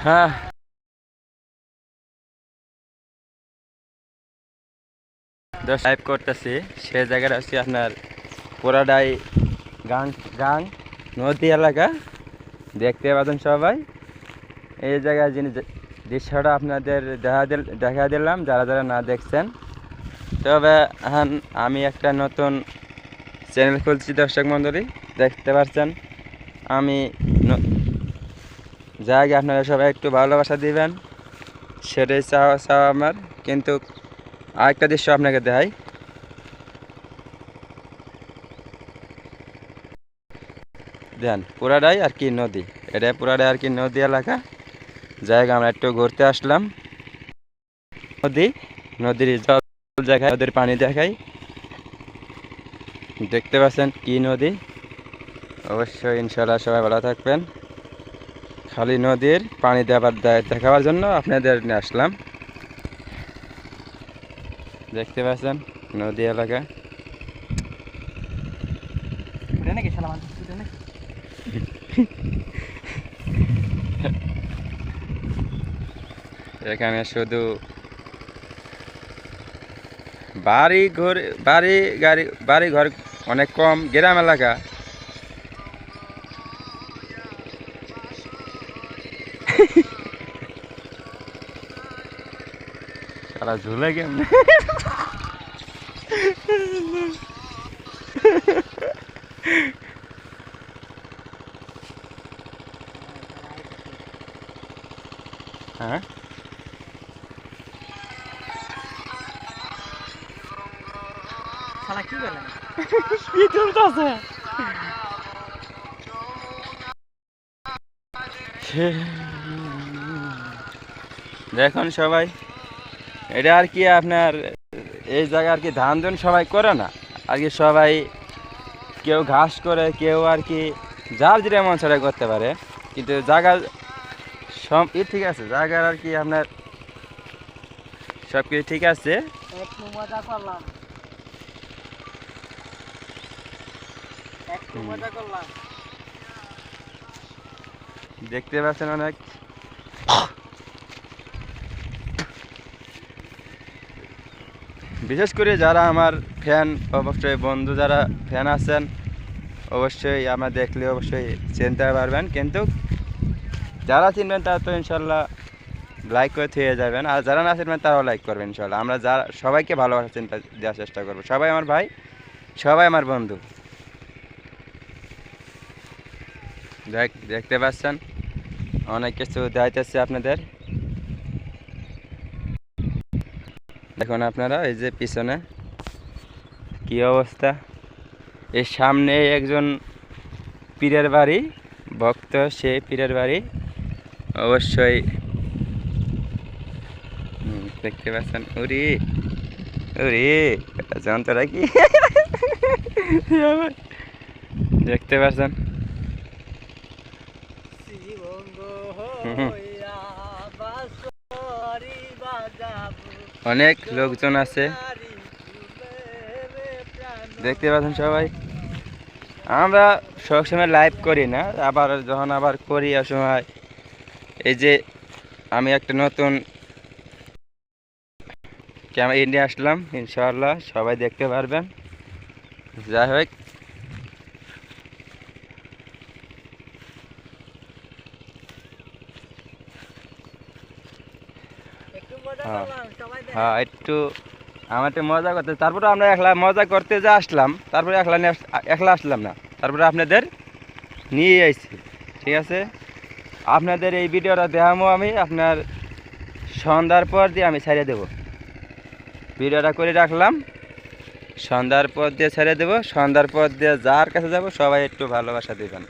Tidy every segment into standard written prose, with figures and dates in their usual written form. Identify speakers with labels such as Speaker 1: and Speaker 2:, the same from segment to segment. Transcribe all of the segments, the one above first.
Speaker 1: হ্যাঁ, লাইভ করতেছি সে জায়গাটা হচ্ছে আপনার পোড়াডাই গাং গাং নদী এলাকা দেখতে পাচ্ছেন সবাই। এই জায়গায় যিনি দৃশ্যটা আপনাদের দেখা দিলাম যারা যারা না দেখছেন। তবে হ্যাঁ, আমি একটা নতুন চ্যানেল খুলছি দর্শক মণ্ডলী, দেখতে পাচ্ছেন। আমি জায়গা আপনারা সবাই একটু ভালোবাসা দিবেন, সেটাই চাওয়া আমার। কিন্তু আরেকটা দৃশ্য আপনাকে দেখাই। দেন পুরাটাই আর কি নদী, এটা পুরাটাই আর কি নদী এলাকা জায়গা। আমরা একটু ঘুরতে আসলাম। নদীর জল দেখাই, নদীর পানি দেখাই। দেখতে পাচ্ছেন কি নদী। অবশ্যই ইনশাআল্লাহ সবাই ভালো থাকবেন। খালি নদীর পানি দেখাবার জন্য আপনাদের নিয়ে আসলাম। দেখতে পাচ্ছেন নদী এলাকা। এখানে শুধু বাড়ি ঘর অনেক কম, গ্রাম এলাকা। সারা ঝুলে কেমনে। হ্যাঁ, কি চলতেছে? দেখুন সবাই, এটা আর কি আপনার এই জায়গা আর কি ধান সবাই করে না আর কি। সবাই কেউ ঘাস করে, কেউ আর কি যার যেটা মন সেটা করতে পারে। কিন্তু জায়গার সব ঠিক আছে, জায়গার আর কি আপনার সব কিছু ঠিক আছে। দেখতে পাচ্ছেন অনেক বিশেষ করে যারা আমার ফ্যান, অবশ্যই বন্ধু যারা ফ্যান আছেন অবশ্যই আমার দেখলে অবশ্যই চিনতে পারবেন। কিন্তু যারা চিনবেন তারা তো ইনশাল্লাহ লাইক করে থেকে যাবেন, আর যারা না চিনবেন তারাও লাইক করবেন ইনশাল্লাহ। আমরা যারা সবাইকে ভালোবাসার চিন্তা দেওয়ার চেষ্টা করবো। সবাই আমার ভাই, সবাই আমার বন্ধু। দেখতে পাচ্ছেন অনেক কিছু দেখাইতেছে আপনাদের। দেখুন আপনারা এই যে পিছনে কি অবস্থা। এর সামনে একজন পীরের বাড়ি, ভক্ত সে পীরের বাড়ি অবশ্যই। দেখতে পাচ্ছেন ওরে ওরে যন্ত্রটা কি। দেখতে পাচ্ছেন অনেক লোকজন আছে, দেখতে পাচ্ছেন সবাই। আমরা সবসময় লাইভ করি না, আবার যখন আবার করি সময় এই যে আমি একটা নতুন ক্যামেরা নিয়ে আসলাম, ইনশাআল্লাহ সবাই দেখতে পারবেন। যাই হোক, হ্যাঁ একটু আমার একটু মজা করতে, তারপরে আমরা একলা মজা করতে যা আসলাম, তারপরে একলা আসলাম না, তারপরে আপনাদের নিয়ে আইছি। ঠিক আছে, আপনাদের এই ভিডিওটা দেখামো আমি আপনার সন্ধ্যার পর দিয়ে আমি ছেড়ে দেব। ভিডিওটা করে রাখলাম, সন্ধ্যার পর দিয়ে ছেড়ে দেব। সন্ধ্যার পর দিয়ে যার কাছে যাব সবাই একটু ভালোবাসা দেবেন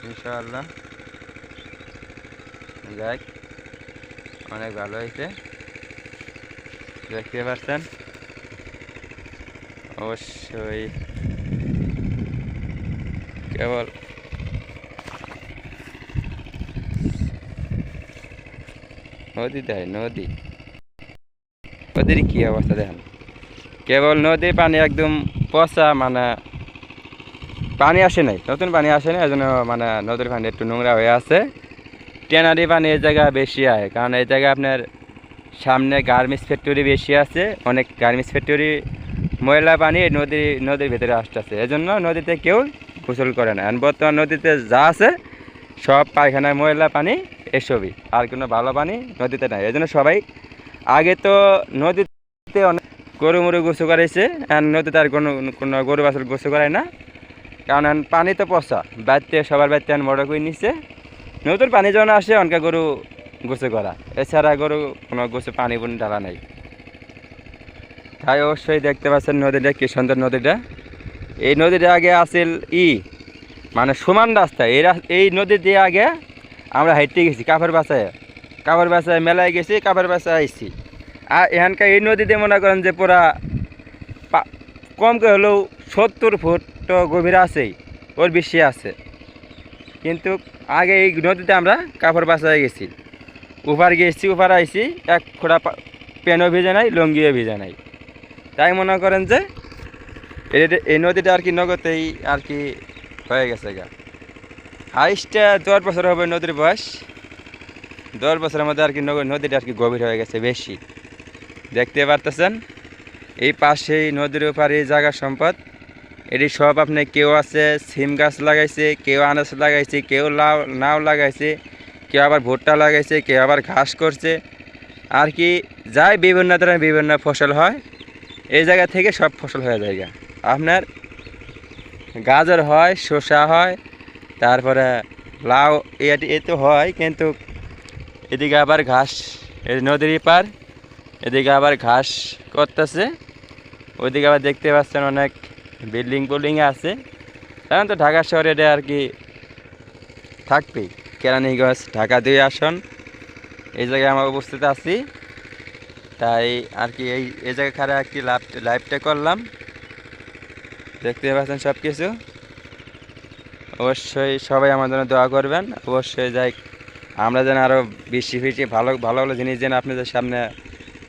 Speaker 1: ইনশাআল্লাহ। যাক, অনেক ভালো হয়েছে, দেখতে পাচ্ছেন। অবশ্যই কেবল নদী দেয়, নদীর কি অবস্থা দেখেন। কেবল নদী পানি একদম পচা, মানে পানি আসে নাই, নতুন পানি আসে নাই, এই জন্য মানে নদীর পানি একটু নোংরা হয়ে আছে। ট্যানারি পানি এই জায়গা বেশি হয়, কারণ এই জায়গায় আপনার সামনে গার্মেন্টস ফ্যাক্টরি বেশি আছে, অনেক গার্মেন্টস ফ্যাক্টরি ময়লা পানি নদীর ভিতরে আসতেছে, এজন্য নদীতে কেউ গোসল করে না। আর বর্তমান নদীতে যা আছে সব পায়খানায় ময়লা পানি এসবই, আর কোনো ভালো পানি নদীতে নাই। এই জন্য সবাই আগে তো নদীতে অনেক গরু মরু গোসল করাইছে, আর নদীতে আর কোনো গরু বাছুর গোসল করায় না, কারণ পানি তো পচা, বাড়িতে সবার বাড়িতে মোটর করে নিচ্ছে, নতুন পানি যখন আসে অনেক গরু গোসল করা, এছাড়া গরু কোনো গোসল পানি পুনি ঢালা নাই। তাই অবশ্যই দেখতে পাচ্ছেন নদীটা কি সুন্দর। নদীটা, এই নদীটা আগে আসিল মানে সমান রাস্তা, এই নদী দিয়ে আগে আমরা হাইটে গেছি, কাপড় বাসায় মেলায় গেছি, কাপড় বাসায় আইছি। আর এখানকার এই নদীতে মনে করেন যে পুরা কম করে হলেও 70 ফুট তো গভীর আছেই, ওর বেশি আছে। কিন্তু আগে এই নদীতে আমরা কাপড় বাসায় গেছি, উপার আইছি, এক ফোঁটা পেনও ভিজে নাই, লঙ্গিও ভিজে নাই। তাই মনে করেন যে এই নদীটা আর কি নগদেই আর কি হয়ে গেছে গা। হাইস্টটা 10 বছর হবে নদীর বয়স, 10 বছরের মধ্যে আর কি নদীটা আর কি গভীর হয়ে গেছে বেশি। দেখতে পারতেছেন এই পাশেই নদীর ওপারে জায়গা সম্পদ, এটি সব আপনি কেউ আছে সিম গাছ লাগাইছে, কেউ আনাজ লাগাইছে, কেউ নাও লাগাইছে, কেউ আবার ভুট্টা লাগাইছে, কেউ আবার ঘাস করছে, আর কি যাই বিভিন্ন ধরনের বিভিন্ন ফসল হয় এই জায়গা থেকে সব ফসল হয়ে যায়। আপনার গাজর হয়, শসা হয়, তারপরে লাউ এ তো হয়, কিন্তু এদিকে আবার ঘাস, এই নদীর পার এদিকে আবার ঘাস করতেছে, ওইদিকে আবার দেখতে পাচ্ছেন অনেক বিল্ডিং আছে। কারণ তো ঢাকা শহরে এটা আর কি থাকবেই, কেরানীগঞ্জ ঢাকা 2 আসন এই জায়গায় আমরা উপস্থিত আছি। তাই আর কি এই জায়গায় খারাপ একটি লাইভটা করলাম, দেখতে পাচ্ছেন সব কিছু। অবশ্যই সবাই আমার জন্য দোয়া করবেন, অবশ্যই যাই আমরা যেন আরও বেশি ভালো ভালো জিনিস যেন আপনাদের সামনে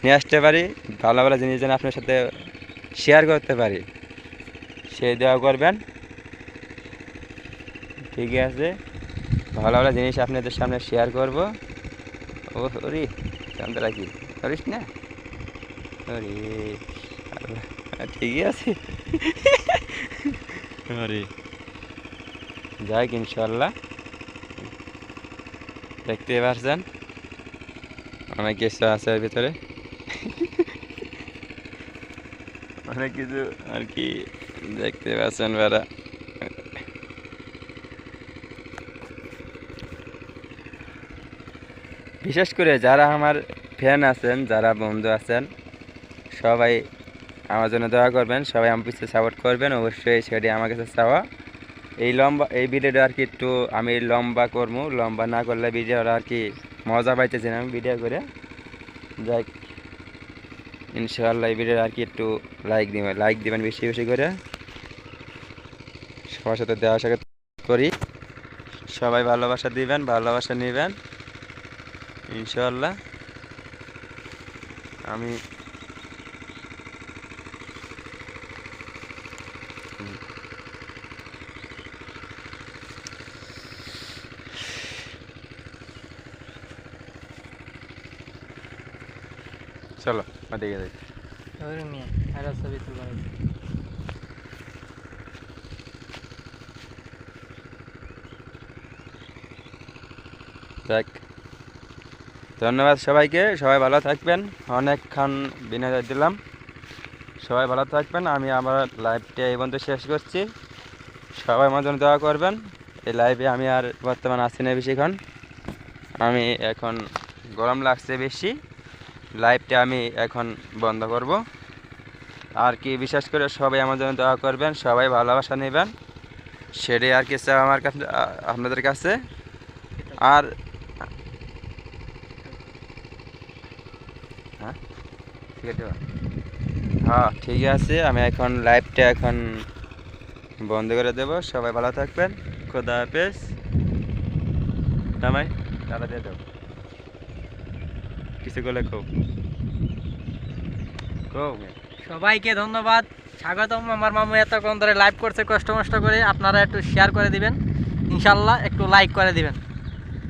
Speaker 1: নিয়ে আসতে পারি, ভালো ভালো জিনিস যেন আপনার সাথে শেয়ার করতে পারি, সেই দোয়া করবেন। ঠিক আছে, ভালো ভালো জিনিস আপনাদের সামনে শেয়ার করব। ও ওরে চান্দরা কি করিস না, ওরে ঠিকই আছে। ওরে যাই ইনশাল্লাহ, দেখতে পারছেন অনেক কিছু আছে এর ভিতরে, অনেক কিছু আর কি দেখতে পাচ্ছেন বেড়া। বিশেষ করে যারা আমার ফ্যান আছেন, যারা বন্ধু আছেন, সবাই আমার জন্য দোয়া করবেন, সবাই আমার পিছনে সাপোর্ট করবেন, অবশ্যই সেটি আমার কাছে চাওয়া। এই ভিডিওটা আর কি একটু আমি লম্বা করবো, লম্বা না করলে ভিডিওটা আর কি মজা পাইতেছি না আমি ভিডিও করে। যাই ইনশাআল্লাহ এই ভিডিওটা আর কি একটু লাইক দিবেন বেশি বেশি করে, সবার সাথে দেওয়া সাথে করি, সবাই ভালোবাসা দিবেন, ভালোবাসা নেবেন ইনশাআল্লাহ। আমি চলো ওদিকে যাই। দেখ, ধন্যবাদ সবাইকে, সবাই ভালো থাকবেন। অনেকক্ষণ বিনোদন দিলাম, সবাই ভালো থাকবেন। আমি আমার লাইভটা এই পর্যন্ত শেষ করছি, সবাই আমার জন্য দোয়া করবেন। এই লাইভে আমি আর বর্তমান আসছি না বেশিক্ষণ, আমি এখন গরম লাগছে বেশি, লাইভটা আমি এখন বন্ধ করব। আর কি বিশেষ করে সবাই আমার জন্য দোয়া করবেন, সবাই ভালোবাসা নেবেন, সেটাই আর কি চাই আমার কাছে, আপনাদের কাছে। আর হ্যাঁ ঠিক আছে, আমি এখন লাইভটা এখন বন্ধ করে দেব। সবাই ভালো থাকবেন, খোদা হাফেজ। জামাই টাটা দিয়ে দাও, কিছু করলে
Speaker 2: সবাইকে ধন্যবাদ, স্বাগতম। আমার মামু এতক্ষণ ধরে লাইভ করছে কষ্ট মষ্ট করে, আপনারা একটু শেয়ার করে দিবেন, ইনশাল্লাহ একটু লাইক করে দিবেন।